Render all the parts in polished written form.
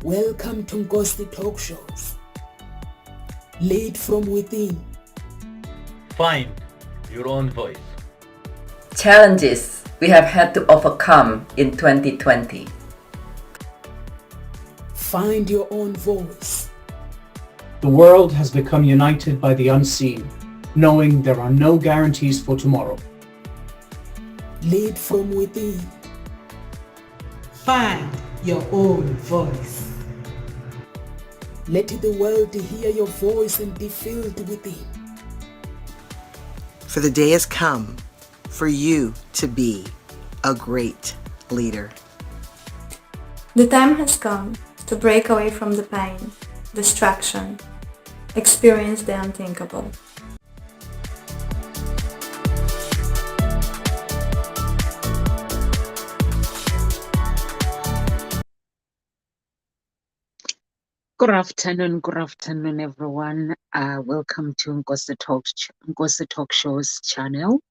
Welcome to Ghosty Talk Shows. Lead from within. Find your own voice. Challenges we have had to overcome in 2020. Find your own voice. The world has become united by the unseen, knowing there are no guarantees for tomorrow. Lead from within. Find your own voice. Let the world hear your voice and be filled within. For the day has come for you to be a great leader. The time has come to break away from the pain, distraction, experience the unthinkable. Good afternoon, everyone. Welcome to Ngozi Talk Show's channel.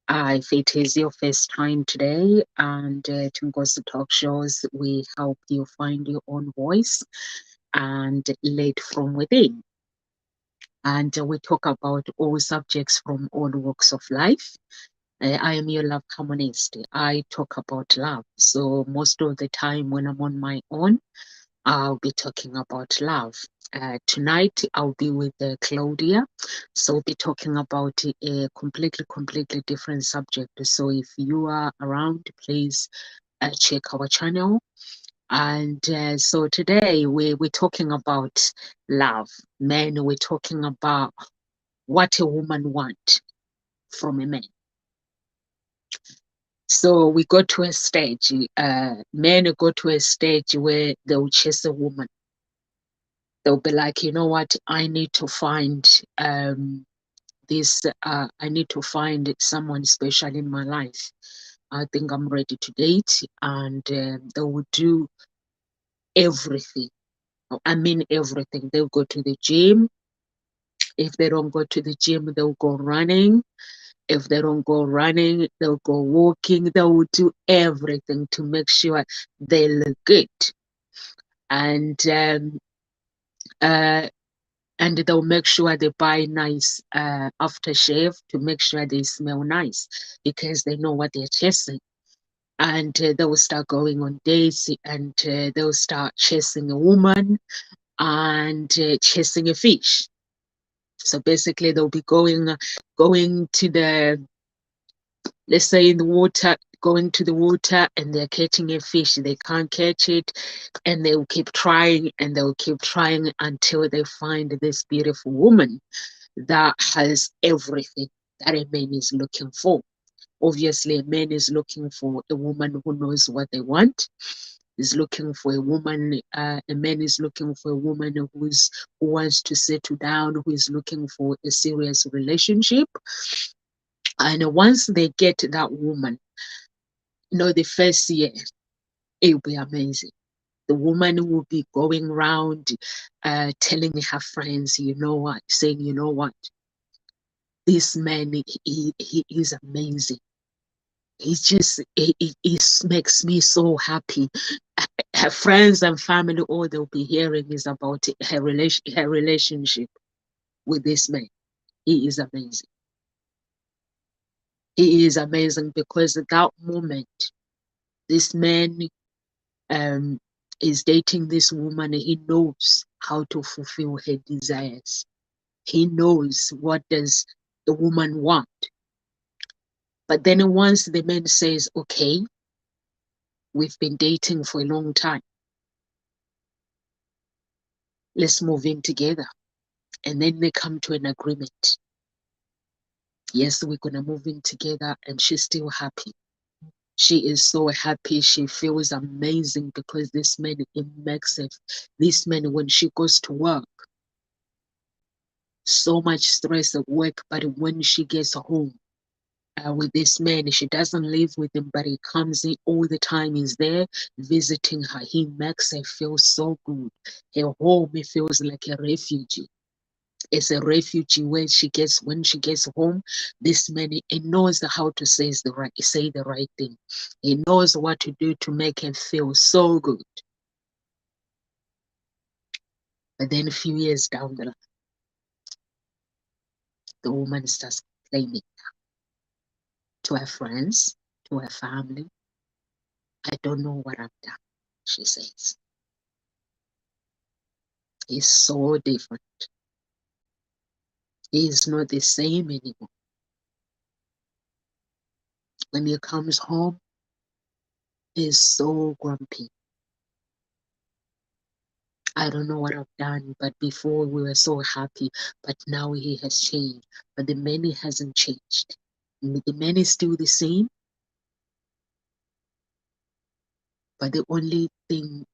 If it is your first time today, and to Ngozi Talk Shows, we help you find your own voice and lead from within. And we talk about all subjects from all walks of life. I am your love harmonist. I talk about love. So most of the time when I'm on my own, I'll be talking about love. Tonight, I'll be with Claudia. So we'll be talking about a completely different subject. So if you are around, please check our channel. And so today we're talking about love. Men, we're talking about what a woman wants from a man. So we go to a stage, men go to a stage where they'll chase a woman. They'll be like, you know what, I need to find I need to find someone special in my life. I think I'm ready to date. And they will do everything. I mean everything. They'll go to the gym. If they don't go to the gym, they'll go running. If they don't go running, they'll go walking. They will do everything to make sure they look good. And they'll make sure they buy nice aftershave to make sure they smell nice, because they know what they're chasing. And they will start going on dates, and they'll start chasing a woman and chasing a fish. So basically they'll be going to the, let's say in the water, going to the water, and they're catching a fish. They can't catch it, and they'll keep trying, and they'll keep trying until they find this beautiful woman that has everything that a man is looking for. Obviously, a man is looking for a woman who knows what they want. Is looking for a woman. A man is looking for a woman who wants to settle down, who is looking for a serious relationship. And once they get that woman, the first year, it'll be amazing. The woman will be going around telling her friends, saying, you know what, this man, he is amazing. He makes me so happy. Her friends and family, all they'll be hearing is about her relationship with this man. He is amazing. He is amazing because at that moment, this man is dating this woman. He knows how to fulfill her desires. He knows what does the woman want. But then once the man says, okay, we've been dating for a long time, let's move in together. And then they come to an agreement. Yes, we're going to move in together, and she's still happy. She is so happy. She feels amazing because this man, this man, when she goes to work, so much stress at work, but when she gets home with this man, she doesn't live with him, but he comes in all the time. He's there visiting her. He makes her feel so good. Her home, it feels like a refugee. It's a refugee when she gets home. This man, he knows how to say the right thing. He knows what to do to make her feel so good. But then a few years down the line, the woman starts complaining to her friends, to her family. I don't know what I've done, she says. He's so different. He is not the same anymore. When he comes home, he's so grumpy. I don't know what I've done, but before we were so happy, but now he has changed. But the man hasn't changed. The man is still the same, but the only thing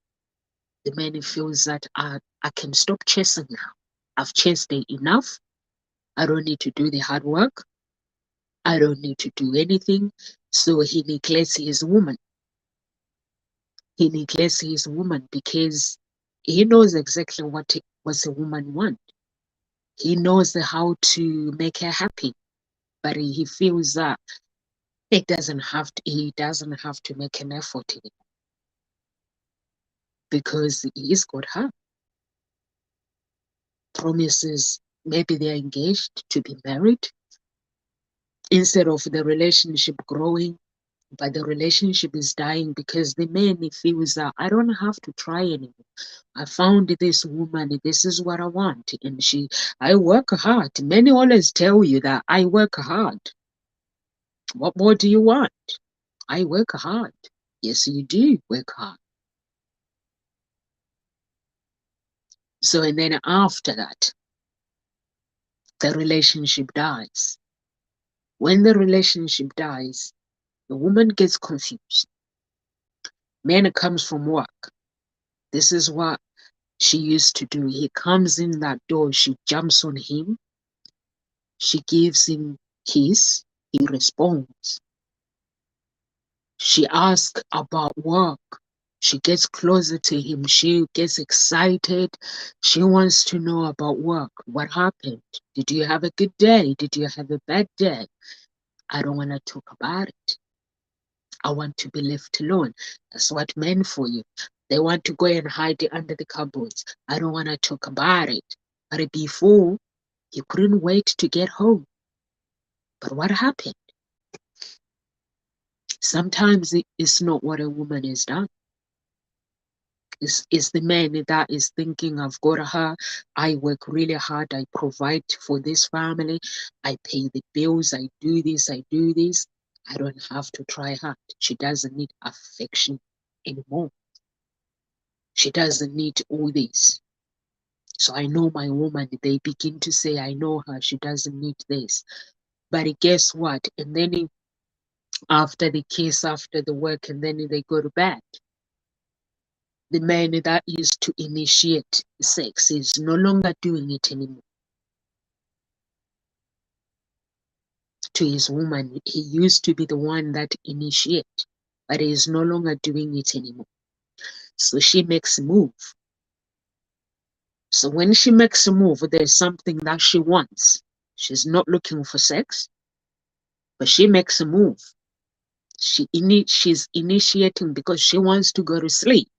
the man feels that I can stop chasing now. I've chased it enough. I don't need to do the hard work. I don't need to do anything. So he neglects his woman. He neglects his woman because he knows exactly what a woman wants. He knows how to make her happy, but he feels that he doesn't have to make an effort anymore because he's got her. Promises, maybe they're engaged to be married. Instead of the relationship growing, but the relationship is dying because the man feels that I don't have to try anymore. I found this woman, this is what I want. And I work hard. Many always tell you that I work hard. What more do you want? I work hard. Yes, you do work hard. So, and then after that, the relationship dies. When the relationship dies, the woman gets confused. Man comes from work. This is what she used to do. He comes in that door, she jumps on him, she gives him kiss, he responds. She asks about work. She gets closer to him. She gets excited. She wants to know about work. What happened? Did you have a good day? Did you have a bad day? I don't want to talk about it. I want to be left alone. That's what men for you. They want to go and hide it under the cupboards. I don't want to talk about it. But before, you couldn't wait to get home. But what happened? Sometimes it's not what a woman has done. It's the man that is thinking, I've got her, I work really hard, I provide for this family, I pay the bills, I do this, I don't have to try hard. She doesn't need affection anymore. She doesn't need all this. So I know my woman, they begin to say, I know her, she doesn't need this. But guess what? And then after the kiss, after the work, and then they go to bed. The man that used to initiate sex is no longer doing it anymore. To his woman, he used to be the one that initiate, but he is no longer doing it anymore. So she makes a move. So when she makes a move, there's something that she wants. She's not looking for sex, but she makes a move. She's initiating because she wants to go to sleep.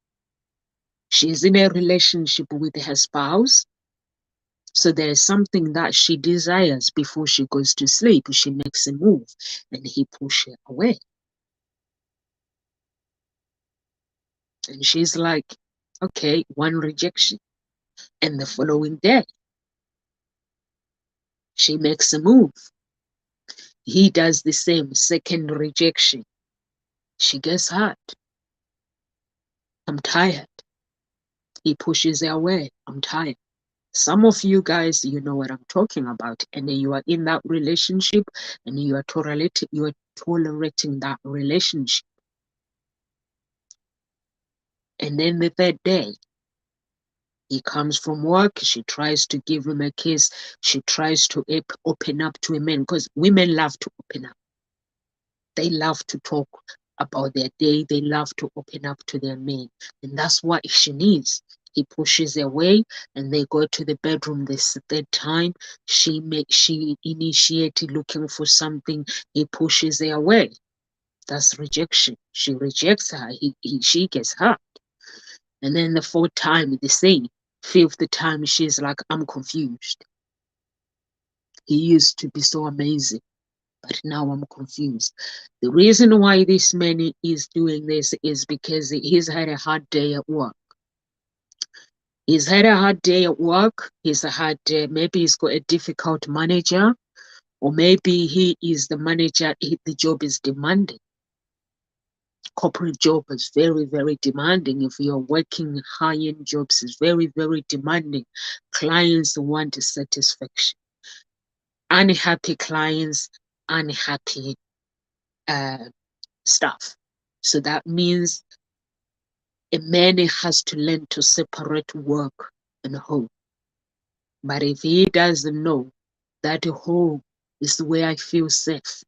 She's in a relationship with her spouse. So there is something that she desires before she goes to sleep. She makes a move and he pushes her away. And she's like, okay, one rejection. And the following day, she makes a move. He does the same, second rejection. She gets hurt. I'm tired. He pushes her away. I'm tired. Some of you guys, you know what I'm talking about, and you are in that relationship and you are tolerating that relationship. And then the third day, he comes from work, she tries to give him a kiss, she tries to open up to a man, because women love to open up. They love to talk about their day, they love to open up to their men, and that's what she needs. He pushes her away and they go to the bedroom this third time. She initiated looking for something, he pushes her away. That's rejection. She rejects her, she gets hurt. And then the fourth time, the same. Fifth time, she's like, I'm confused. He used to be so amazing, but now I'm confused. The reason why this man is doing this is because he's had a hard day at work. He's had a hard day at work. He's had, maybe he's got a difficult manager, or maybe he is the manager, the job is demanding. Corporate job is very, very demanding. If you're working high-end jobs, it's very, very demanding. Clients want satisfaction. Unhappy clients, unhappy staff. So that means a man has to learn to separate work and home. But if he doesn't know that home is where I feel safe,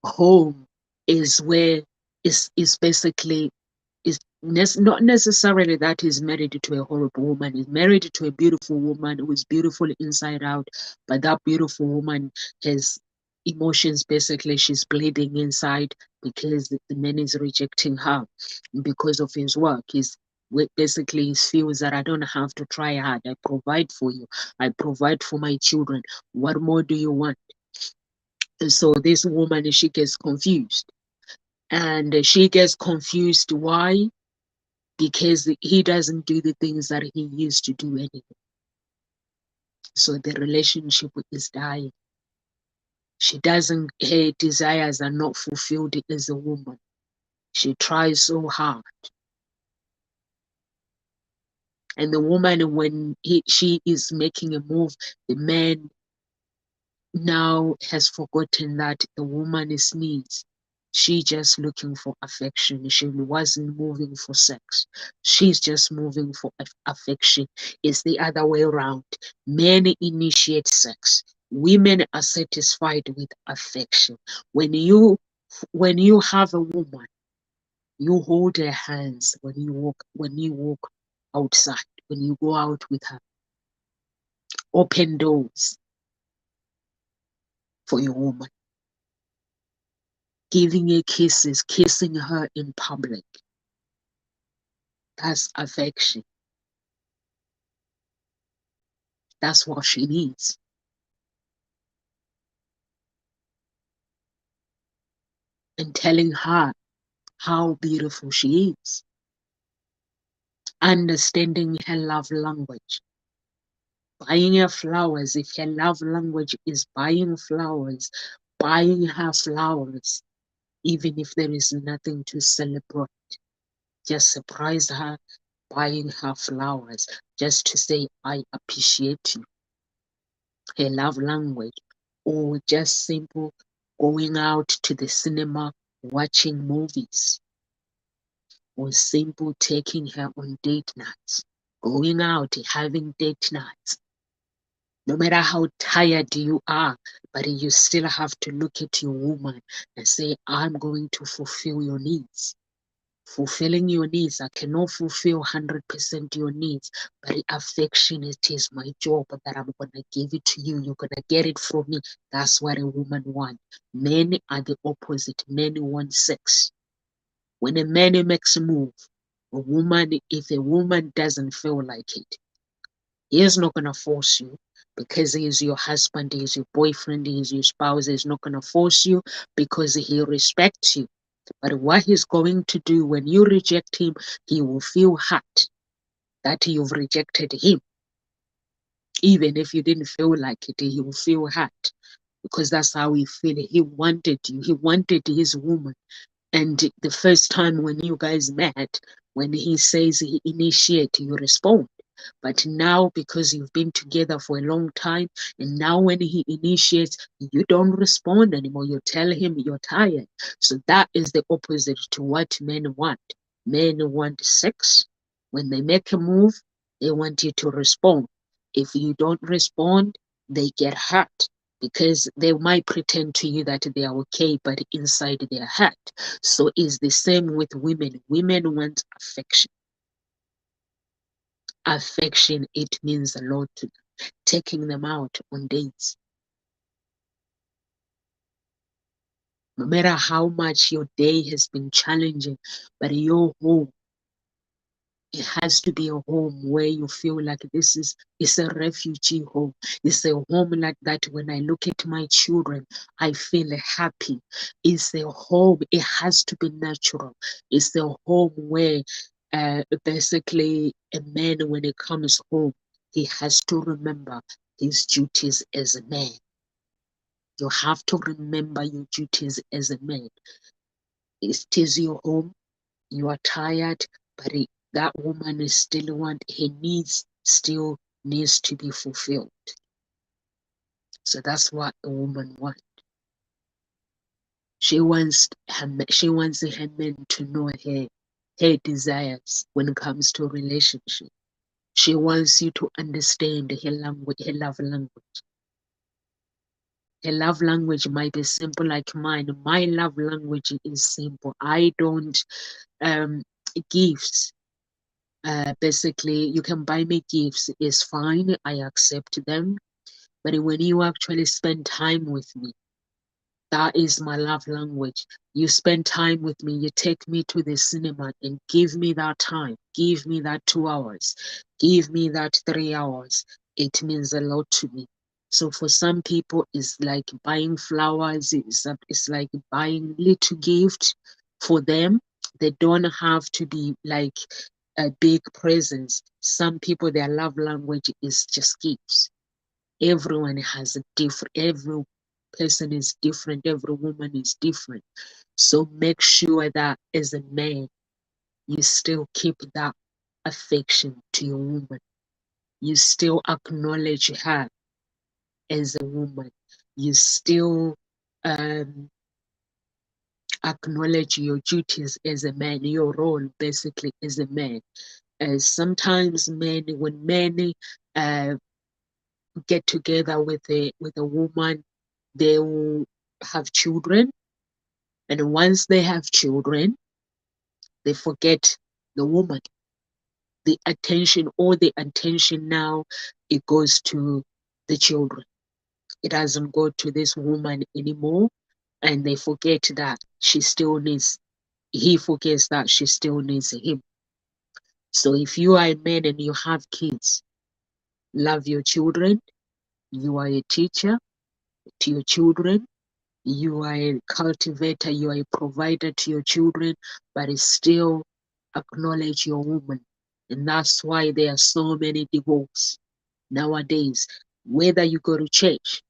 home is where is basically is not necessarily that he's married to a horrible woman. He's married to a beautiful woman who is beautiful inside out, but that beautiful woman has emotions. Basically, she's bleeding inside because the man is rejecting her because of his work. Basically he feels that I don't have to try hard. I provide for you. I provide for my children. What more do you want? And so this woman, she gets confused. And she gets confused. Why? Because he doesn't do the things that he used to do anymore. So the relationship is dying. She doesn't, her desires are not fulfilled as a woman. She tries so hard. And the woman, when she is making a move, the man now has forgotten that the woman is needs. She just looking for affection. She wasn't moving for sex. She's just moving for affection. It's the other way around. Men initiate sex. Women are satisfied with affection. When you have a woman, you hold her hands when you walk outside, when you go out with her. Open doors for your woman. Giving her kisses, kissing her in public. That's affection. That's what she needs. And telling her how beautiful she is. Understanding her love language. Buying her flowers. If her love language is buying flowers, buying her flowers, even if there is nothing to celebrate. Just surprise her, buying her flowers, just to say, I appreciate you. Her love language. Or just simple going out to the cinema, watching movies. Or simple taking her on date nights. Going out, having date nights. No matter how tired you are, but you still have to look at your woman and say, I'm going to fulfill your needs. Fulfilling your needs, I cannot fulfill 100% your needs, but affection, it is my job that I'm going to give it to you. You're going to get it from me. That's what a woman wants. Men are the opposite. Men want sex. When a man makes a move, if a woman doesn't feel like it, he is not going to force you because he is your husband, he is your boyfriend, he is your spouse. He's not going to force you because he respects you. But what he's going to do when you reject him, he will feel hurt that you've rejected him. Even if you didn't feel like it, he will feel hurt because that's how he feels. He wanted you. He wanted his woman. And the first time when you guys met, when he says he initiates, you respond. But now, because you've been together for a long time, and now when he initiates, you don't respond anymore. You tell him you're tired. So that is the opposite to what men want. Men want sex. When they make a move, they want you to respond. If you don't respond, they get hurt because they might pretend to you that they are okay, but inside they are hurt. So it's the same with women. Women want affection. Affection, it means a lot to them. Taking them out on dates. No matter how much your day has been challenging, but your home It has to be a home where you feel like it's a refugee home. It's a home like that when I look at my children, I feel happy. It's a home. It has to be natural. It's a home where basically a man, when he comes home, he has to remember his duties as a man. You have to remember your duties as a man. It is your home. You are tired, but that woman is still her needs still needs to be fulfilled. So that's what a woman wants. She wants her men to know her desires when it comes to a relationship. She wants you to understand her language, her love language. Her love language might be simple like mine. My love language is simple. I don't gifts. Basically, you can buy me gifts, it's fine, I accept them. But when you actually spend time with me, that is my love language. You spend time with me, you take me to the cinema and give me that time, give me that 2 hours, give me that 3 hours. It means a lot to me. So for some people, it's like buying flowers, it's like buying little gift for them. They don't have to be like a big presents. Some people, their love language is just gifts. Everyone has a different, every person is different, every woman is different. So make sure that as a man, you still keep that affection to your woman. You still acknowledge her as a woman. You still acknowledge your duties as a man, your role basically as a man. Sometimes when men get together with a woman, they will have children, and once they have children, they forget the woman. All the attention now, it goes to the children. It doesn't go to this woman anymore, and they forget that he forgets that she still needs him. So if you are a man and you have kids, love your children. You are a teacher to your children. You are a cultivator. You are a provider to your children, but still acknowledge your woman. And that's why there are so many divorces nowadays. Whether you go to church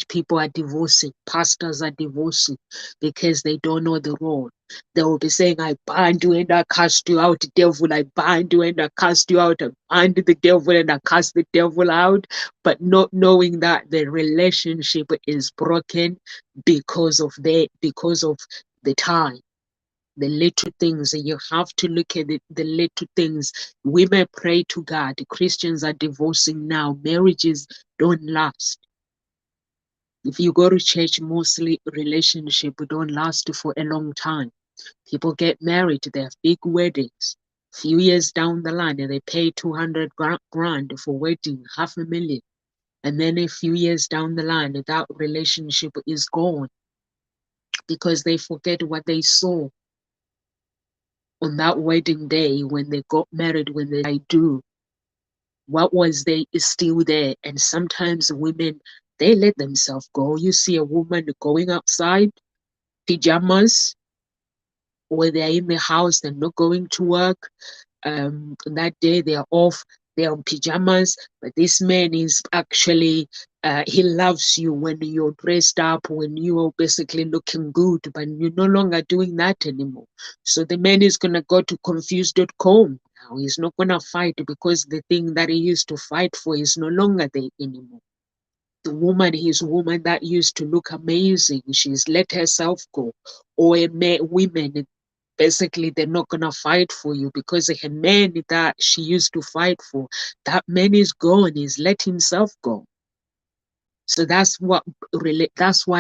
people are divorcing, pastors are divorcing because they don't know the role. They will be saying, I bind you and I cast you out, devil. I bind you and I cast you out. I bind the devil and I cast the devil out. But not knowing that the relationship is broken because of the time. The little things, you have to look at the little things. We may pray to God. Christians are divorcing now. Marriages don't last. If you go to church, mostly relationship don't last for a long time. People get married, they have big weddings. Few years down the line, and they pay 200 grand for wedding, 500,000. And then a few years down the line, that relationship is gone because they forget what they saw on that wedding day when they got married, when they do. What was there is still there. And sometimes women, they let themselves go. You see a woman going outside, pajamas, or they're in the house, they're not going to work. That day they are off, they're on pajamas, but this man is actually, he loves you when you're dressed up, when you're basically looking good, but you're no longer doing that anymore. So the man is going to go to confused.com now. He's not going to fight because the thing that he used to fight for is no longer there anymore. The woman, his woman that used to look amazing, she's let herself go. Or women, basically they're not gonna fight for you because the man that she used to fight for, that man is gone, he's let himself go. So that's why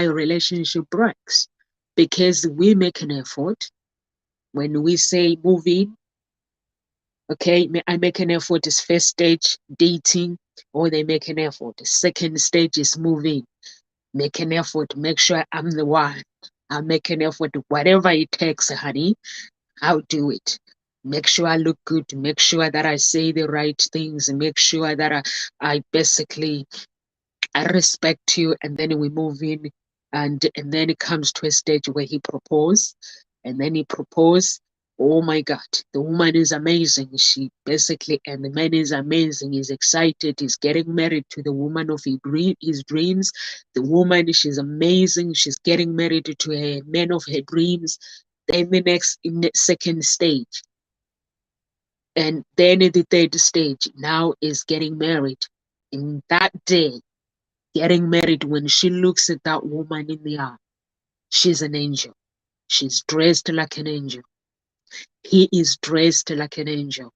a relationship breaks, because we make an effort. When we say move in, okay, I make an effort is first stage dating, or they make an effort. The second stage is moving. Make an effort, make sure I'm the one. I'll make an effort, whatever it takes, honey, I'll do it. make sure I look good, make sure that I say the right things, make sure that I basically I respect you, and then we move in, and then it comes to a stage where he proposed, and then he proposed. Oh my God, the woman is amazing. She basically, and the man is amazing. He's excited. He's getting married to the woman of his dreams. The woman, she's amazing. She's getting married to a man of her dreams. Then in the second stage, and then in the third stage, now is getting married. In that day, getting married, when she looks at that woman in the eye, she's an angel. She's dressed like an angel. He is dressed like an angel.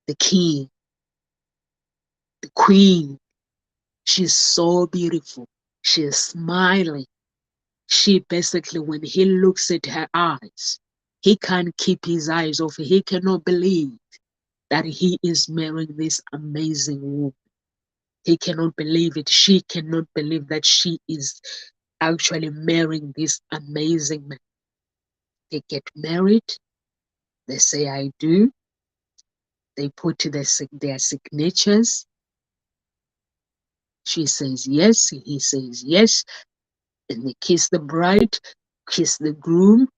The king, the queen, she's so beautiful. She is smiling. She basically, when he looks at her eyes, he can't keep his eyes off. He cannot believe that he is marrying this amazing woman. He cannot believe it. She cannot believe that she is actually marrying this amazing man. They get married. They say, I do. They put their signatures. She says yes. He says yes. And they kiss the bride, kiss the groom,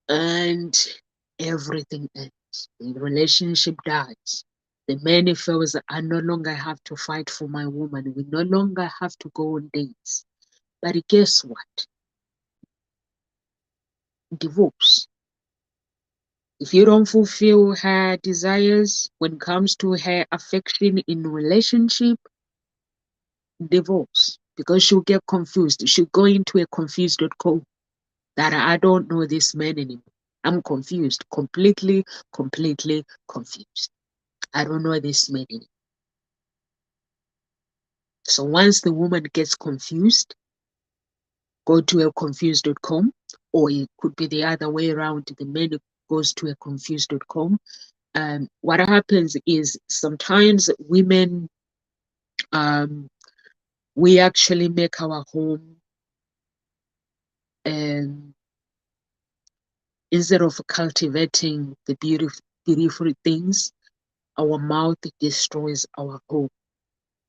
and everything ends. The relationship dies. The man feels, I no longer have to fight for my woman. We no longer have to go on dates. But guess what? Divorce. If you don't fulfill her desires when it comes to her affection in relationship, divorce. Because she'll get confused. She'll go into a confused.com that I don't know this man anymore. I'm confused. Completely confused. I don't know this man anymore. So once the woman gets confused, go to a confused.com, or it could be the other way around. The man goes to a confused.com. What happens is sometimes women, we actually make our home, and instead of cultivating the beautiful things, our mouth destroys our home.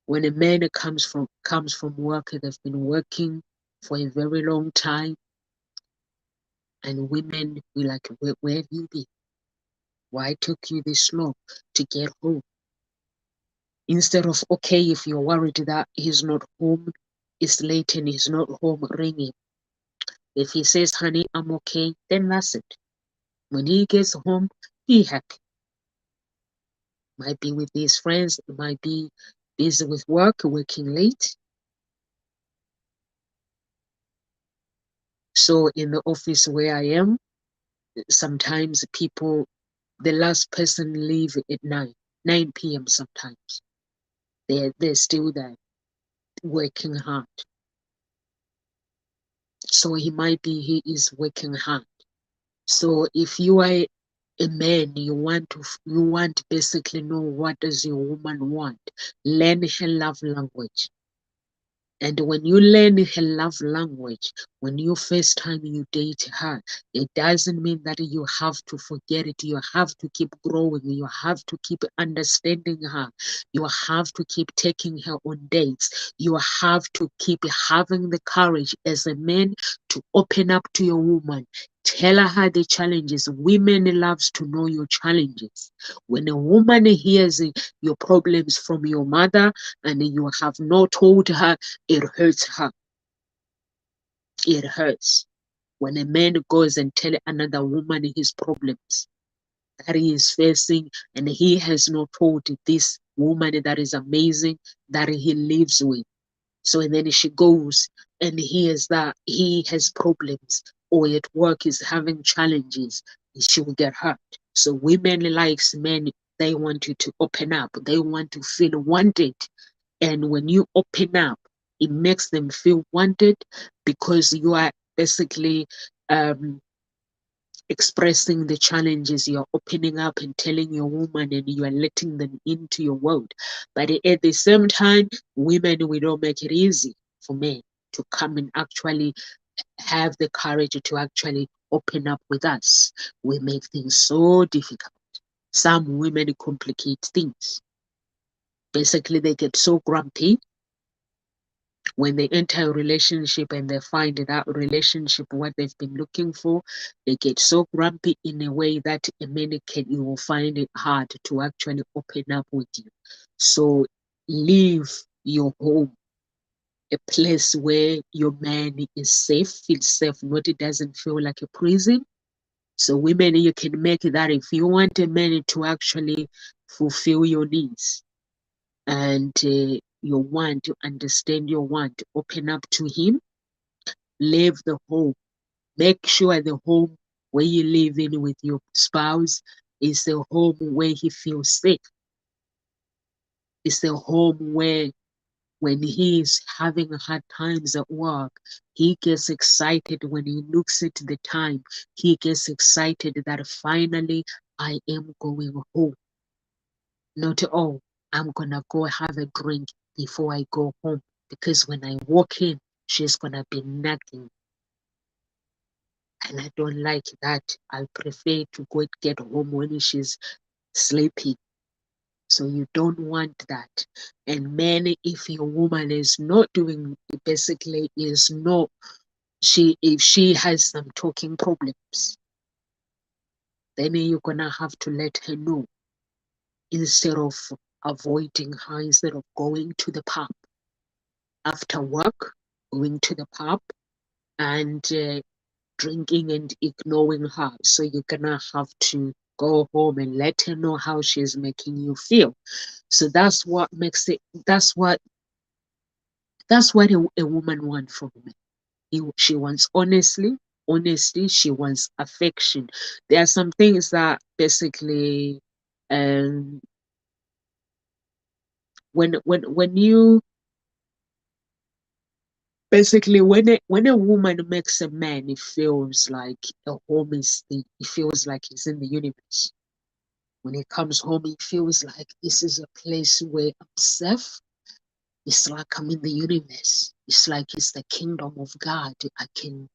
When a man comes from work, they've been working for a very long time, and women be like, where have you been? Why took you this long to get home? Instead of, okay, if you're worried that he's not home, it's late and he's not home, ring him. If he says, honey, I'm okay, then that's it. When he gets home, be happy. Might be with his friends, might be busy with work, working late. So in the office where I am, sometimes people, the last person leave at 9 p.m. sometimes. They're still there working hard. So he is working hard. So if you are a man, you want basically know what does your woman want. Learn her love language. And when you learn her love language, when you first time you date her, it doesn't mean that you have to forget it. You have to keep growing. You have to keep understanding her. You have to keep taking her on dates. You have to keep having the courage as a man to open up to your woman. Tell her the challenges. Women loves to know your challenges. When a woman hears your problems from your mother and you have not told her, it hurts her. It hurts. When a man goes and tell another woman his problems that he is facing, and he has not told this woman that is amazing that he lives with. So and then she goes and hears that he has problems, or at work is having challenges, she will get hurt. So women likes men, they want you to open up. They want to feel wanted. And when you open up, it makes them feel wanted because you are basically expressing the challenges. You're opening up and telling your woman, and you are letting them into your world. But at the same time, women, we don't make it easy for men to come and actually have the courage to actually open up with us. We make things so difficult. Some women complicate things. Basically, they get so grumpy when they enter a relationship and they find that relationship what they've been looking for. They get so grumpy in a way that a man you will find it hard to actually open up with you. So leave your home, a place where your man is safe, feels safe, not it doesn't feel like a prison. So women, you can make that if you want a man to actually fulfill your needs and your want, to understand your want, open up to him, leave the home. Make sure the home where you live in with your spouse is the home where he feels safe. It's the home where when he is having hard times at work, he gets excited when he looks at the time. He gets excited that finally I am going home. Not, oh, I'm gonna go have a drink before I go home, because when I walk in, she's gonna be nagging. And I don't like that. I prefer to go get home when she's sleeping. So you don't want that. And men, if your woman is not doing, basically is not, if she has some talking problems, then you're gonna have to let her know, instead of avoiding her, instead of going to the pub after work, going to the pub and drinking and ignoring her. So you're gonna have to go home and let her know how she's making you feel. So that's what makes it, that's what a woman wants from me. She wants honesty, she wants affection. There are some things that basically when you basically when a woman makes a man, it feels like a home is it feels like he's in the universe. When he comes home, he feels like this is a place where I'm safe. It's like I'm in the universe. It's like it's the kingdom of God. I can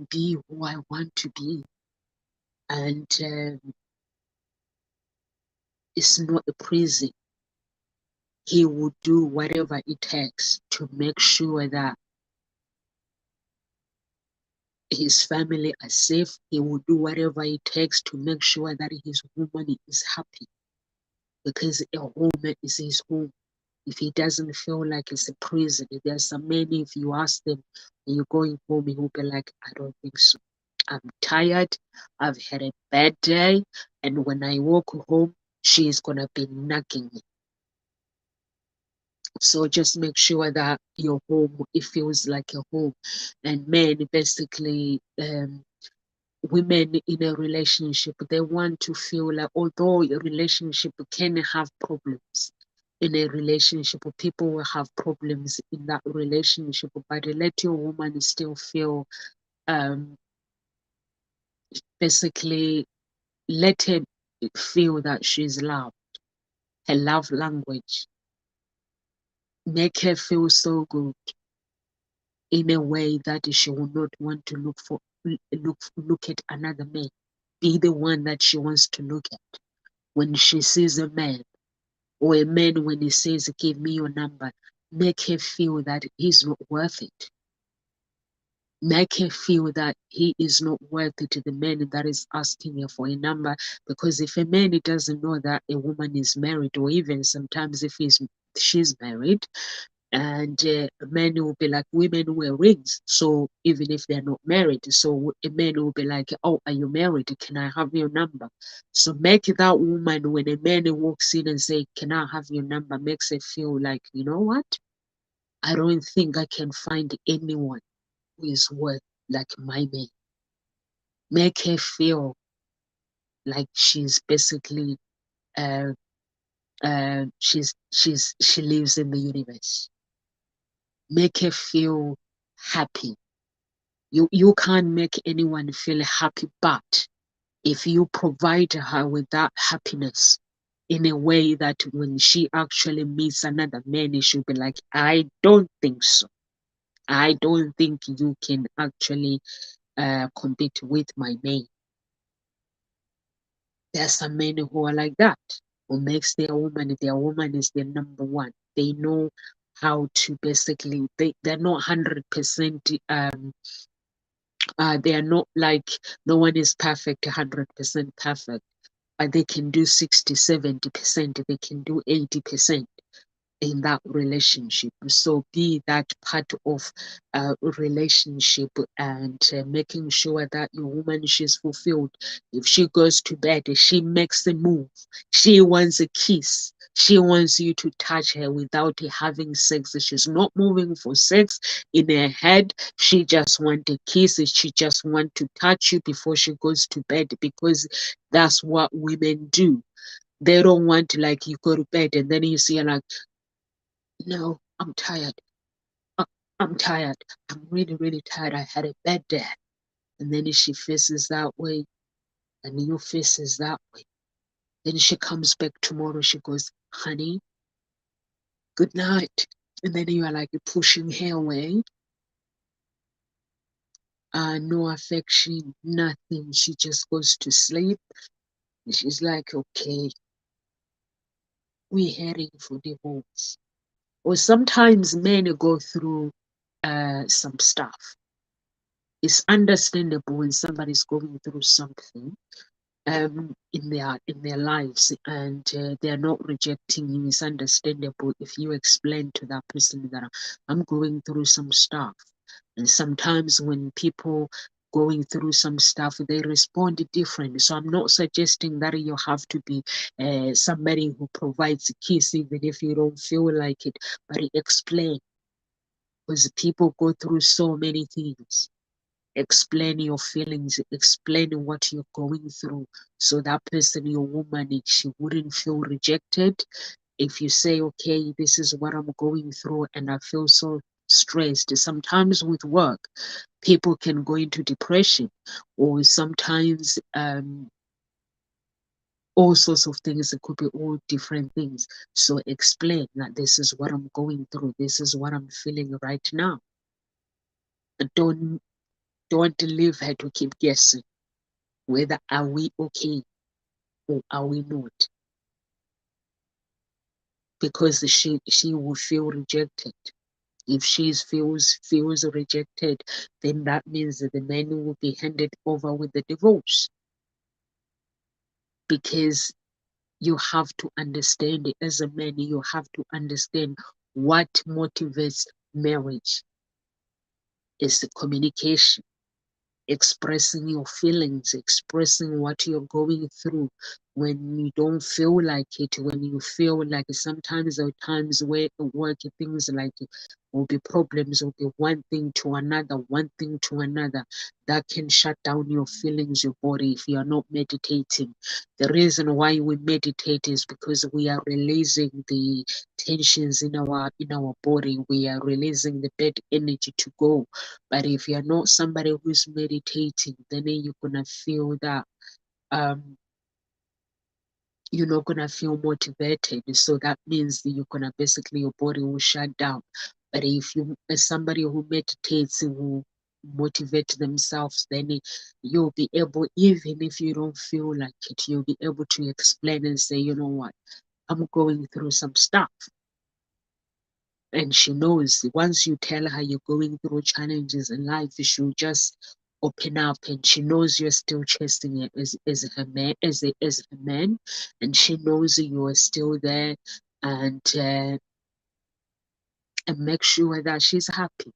be who I want to be, and it's not a prison. He will do whatever it takes to make sure that his family are safe. He will do whatever it takes to make sure that his woman is happy, because a home is his home. If he doesn't feel like it's a prison, there's so many, if you ask them, when you're going home, he will be like, I don't think so. I'm tired. I've had a bad day. And when I walk home, she is going to be nagging me. So just make sure that your home, it feels like a home. And men, basically, women in a relationship, they want to feel like, although a relationship can have problems, in a relationship, people will have problems in that relationship, but let your woman still feel, basically, let her feel that she's loved. Her love language. Make her feel so good in a way that she will not want to look at another man. Be the one that she wants to look at. When she sees a man, or a man when he says, give me your number, make her feel that he's not worth it. Make her feel that he is not worth it to the man that is asking her for a number. Because if a man doesn't know that a woman is married, or even sometimes if she's married, and men will be like, women wear rings, so even if they're not married, so a man will be like, oh, are you married, can I have your number? So make that woman, when a man walks in and say, can I have your number, makes her feel like, you know what, I don't think I can find anyone who is worth like my man. Make her feel like she's basically she lives in the universe. Make her feel happy. You can't make anyone feel happy, but if you provide her with that happiness in a way that when she actually meets another man, she'll be like, I don't think so. I don't think you can actually compete with my man. There are some men who are like that, who makes their woman is their number one. They know how to basically, they're not 100%, they are not like, no one is perfect, 100% perfect, but they can do 60, 70%, they can do 80% in that relationship. So be that part of a relationship, and making sure that your woman, she's fulfilled. If she goes to bed, she makes a move. She wants a kiss. She wants you to touch her without having sex. She's not moving for sex in her head. She just wants a kiss. She just wants to touch you before she goes to bed, because that's what women do. They don't want to, like, you go to bed and then you see her like, no, I'm tired. Uh, I'm tired. I'm really, really tired. I had a bad day. And then she faces that way, and you faces that way. Then she comes back tomorrow. She goes, honey, good night. And then you are like pushing her away. No affection, nothing. She just goes to sleep. And she's like, okay, we're heading for divorce. Or sometimes men go through some stuff. It's understandable when somebody's going through something in their lives, and they are not rejecting you. It's understandable if you explain to that person that I'm going through some stuff. And sometimes when people going through some stuff, they respond differently. So I'm not suggesting that you have to be somebody who provides a kiss even if you don't feel like it, but explain, because people go through so many things. Explain your feelings, explain what you're going through, so that person, your woman, she wouldn't feel rejected. If you say, okay, this is what I'm going through and I feel so stressed. Sometimes with work, people can go into depression, or sometimes all sorts of things. It could be all different things. So explain that this is what I'm going through, this is what I'm feeling right now. Don't leave her to keep guessing whether are we okay or are we not, because she will feel rejected. If she feels rejected, then that means that the man will be handed over with the divorce, because you have to understand it. As a man, you have to understand what motivates marriage is the communication, expressing your feelings, expressing what you're going through when you don't feel like it, when you feel like it. Sometimes there are times where at work things like it will be problems, will be one thing to another, that can shut down your feelings, your body, if you are not meditating. The reason why we meditate is because we are releasing the tensions in our body. We are releasing the bad energy to go. But if you're not somebody who's meditating, then you're gonna feel that you're not gonna feel motivated. So that means that you're gonna basically, your body will shut down. But if you as somebody who meditates, who motivate themselves, then you'll be able, even if you don't feel like it, you'll be able to explain and say, you know what, I'm going through some stuff. And she knows once you tell her you're going through challenges in life, she'll just open up, and she knows you're still chasing it as her man, as a man, and she knows you are still there, and make sure that she's happy.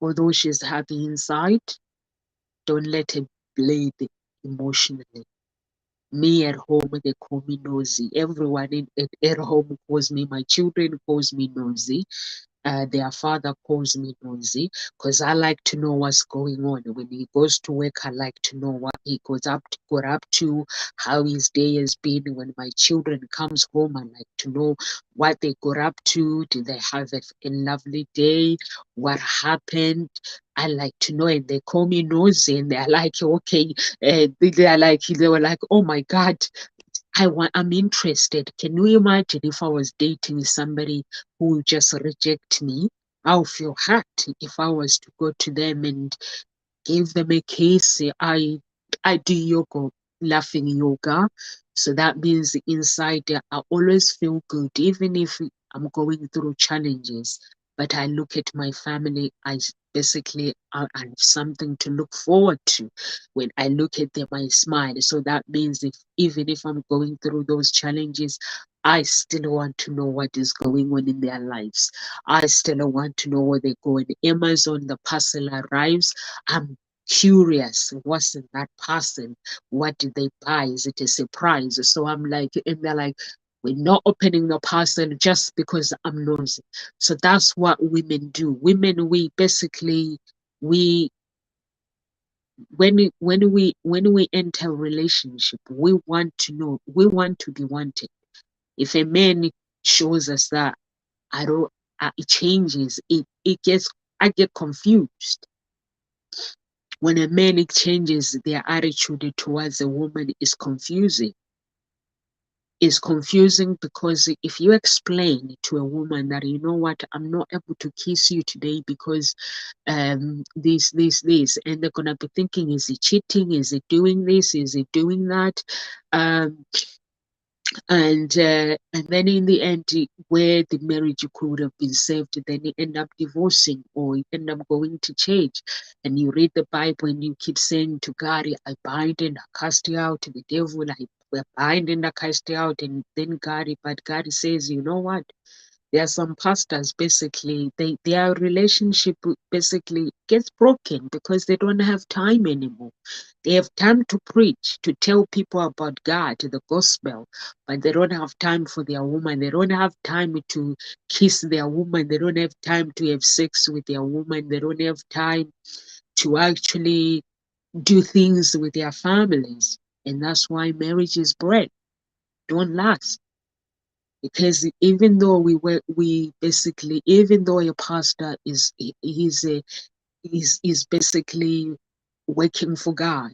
Although she's happy inside, don't let her bleed emotionally. Me at home, they call me nosy. Everyone at home calls me, my children calls me nosy. Their father calls me nosy, because I like to know what's going on. When he goes to work, I like to know what he got up to, how his day has been. When my children comes home, I like to know what they got up to. Did they have a lovely day? What happened? I like to know. And they call me nosy, and they're like, okay, they were like, oh my God, I'm interested. Can you imagine if I was dating somebody who just reject me? I'll feel hurt if I was to go to them and give them a kiss. I do yoga laughing yoga. So that means inside I always feel good, even if I'm going through challenges. But I look at my family, basically I have something to look forward to. When I look at them, I smile. So that means even if I'm going through those challenges, I still want to know what is going on in their lives. I still want to know where they're going. Amazon, the parcel arrives. I'm curious, what's in that parcel? What did they buy? Is it a surprise? So I'm like, and they're like, we're not opening the parcel just because I'm nosy. So that's what women do. Women, we basically, we when we enter a relationship, we want to know, we want to be wanted. If a man shows us that I don't, it changes, it gets, I get confused. When a man changes their attitude towards a woman, is confusing. It's confusing because if you explain to a woman that, you know what, I'm not able to kiss you today because this, and they're gonna be thinking, is he cheating? Is he doing this? Is he doing that? And then in the end, where the marriage could have been saved, then you end up divorcing, or you end up going to church, and you read the Bible and you keep saying to God, I bind and I cast you out, to the devil, I bind and I cast you out, and then but God says, you know what? There are some pastors, basically, their relationship basically gets broken because they don't have time anymore. They have time to preach, to tell people about God, the gospel, but they don't have time for their woman. They don't have time to kiss their woman. They don't have time to have sex with their woman. They don't have time to actually do things with their families. And that's why marriages break, don't last. Because even though we basically, even though a pastor is basically working for God,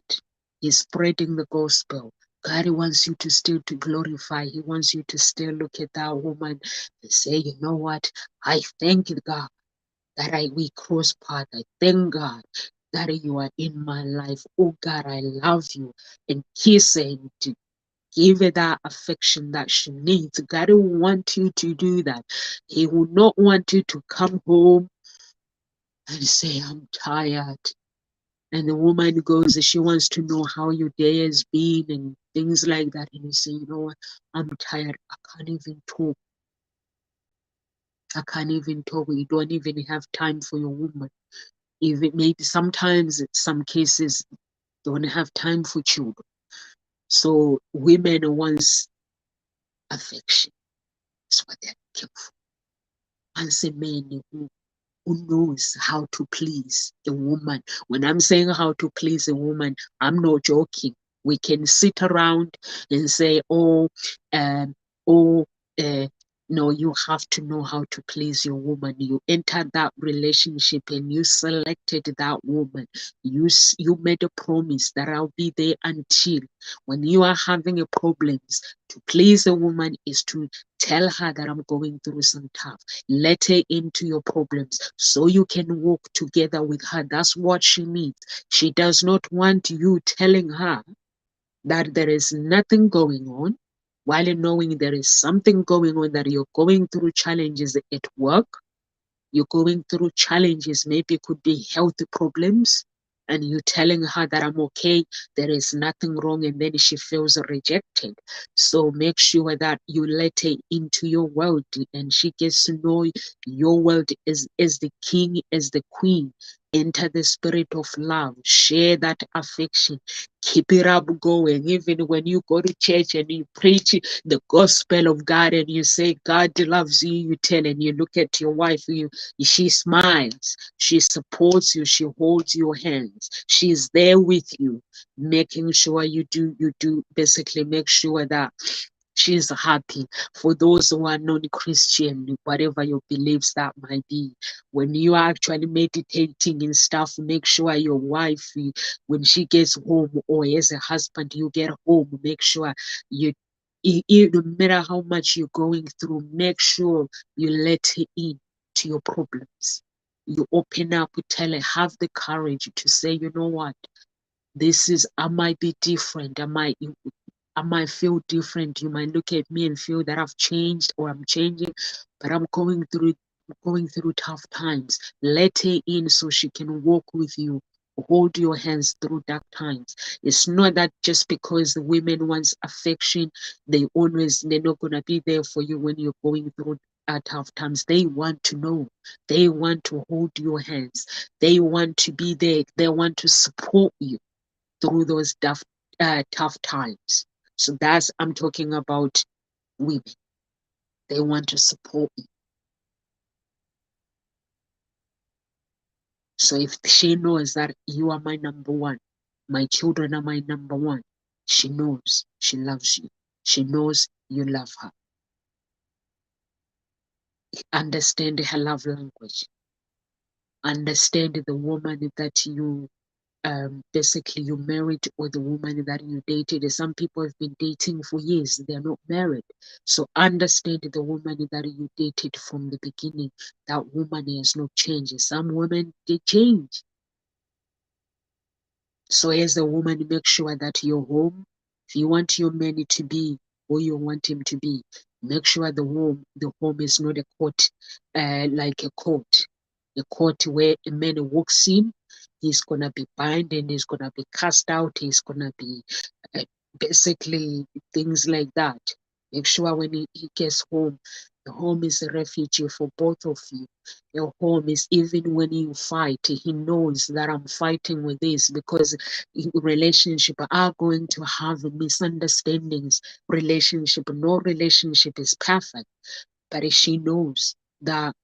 he's spreading the gospel. God wants you to still to glorify. He wants you to still look at that woman and say, you know what? I thank God that we cross path. I thank God that you are in my life. Oh God, I love you. And kiss her and to give her that affection that she needs. God will want you to do that. He will not want you to come home and say, I'm tired. And the woman goes, she wants to know how your day has been and things like that. And you say, you know what, I'm tired. I can't even talk. I can't even talk. You don't even have time for your woman. Even maybe sometimes, in some cases, don't have time for children. So women wants affection. That's what they're looking for. Once a man who knows how to please a woman. When I'm saying how to please a woman, I'm not joking. We can sit around and say, um, oh, uh, no, you have to know how to please your woman. You entered that relationship and you selected that woman. You made a promise that I'll be there until when you are having a problems. To please a woman is to tell her that I'm going through some tough. Let her into your problems so you can walk together with her. That's what she needs. She does not want you telling her that there is nothing going on, while knowing there is something going on, that you're going through challenges at work, you're going through challenges, maybe it could be health problems, and you're telling her that I'm okay, there is nothing wrong, and then she feels rejected. So make sure that you let her into your world and she gets to know your world as the king, as the queen. Enter the spirit of love, share that affection, keep it up going. Even when you go to church and you preach the gospel of God and you say God loves you, you tell, and you look at your wife, she smiles, she supports you, she holds your hands, she's there with you, making sure you do basically make sure that she's happy. For those who are non-Christian, whatever your beliefs that might be, when you are actually meditating and stuff, make sure your wife, when she gets home, or as a husband, you get home, make sure you, no matter how much you're going through, make sure you let her in to your problems. You open up, you tell her, have the courage to say, you know what, I might be different. I might feel different. You might look at me and feel that I've changed or I'm changing, but I'm going through tough times. Let her in so she can walk with you, hold your hands through dark times. It's not that just because the women wants affection, they're not gonna be there for you when you're going through tough times. They want to know. They want to hold your hands. They want to be there. They want to support you through those tough times. So I'm talking about women. They want to support you. So if she knows that you are my number one, my children are my number one, she knows she loves you. She knows you love her. Understand her love language. Understand the woman that you basically you married or the woman that you dated. Some people have been dating for years, they're not married. So understand the woman that you dated from the beginning. That woman has not changed. Some women, they change. So as a woman, make sure that your home, if you want your man to be who you want him to be, make sure the home is not a court, like a court where a man walks in, he's gonna be bound and he's gonna be cast out. He's gonna be uh, basically things like that. Make sure when he gets home, the home is a refuge for both of you. Your home is, even when you fight, he knows that I'm fighting with this, because relationship are going to have misunderstandings. No relationship is perfect, but she knows that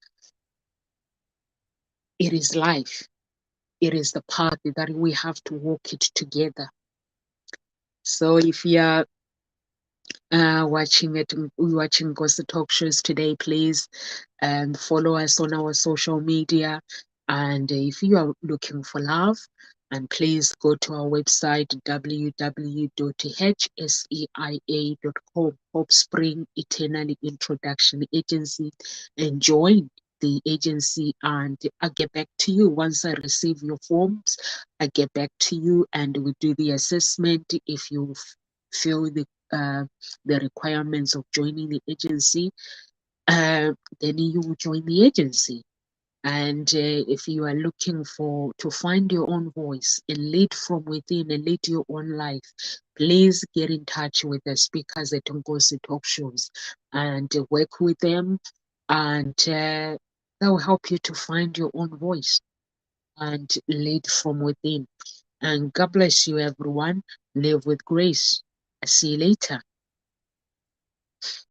it is life. It is the path that we have to walk it together. So if you're watching Gossip Talk shows today, please follow us on our social media. And if you are looking for love, and please go to our website www.hseia.com, Hope Spring Eternally Introduction Agency, and join the agency. And I'll get back to you once I receive your forms. I get back to you and we do the assessment. If you feel the requirements of joining the agency, then you will join the agency. And if you are looking to find your own voice and lead from within and lead your own life, please get in touch with the speakers at Ngozi Talk Shows and work with them, and that will help you to find your own voice and lead from within. And God bless you, everyone. Live with grace. I see you later.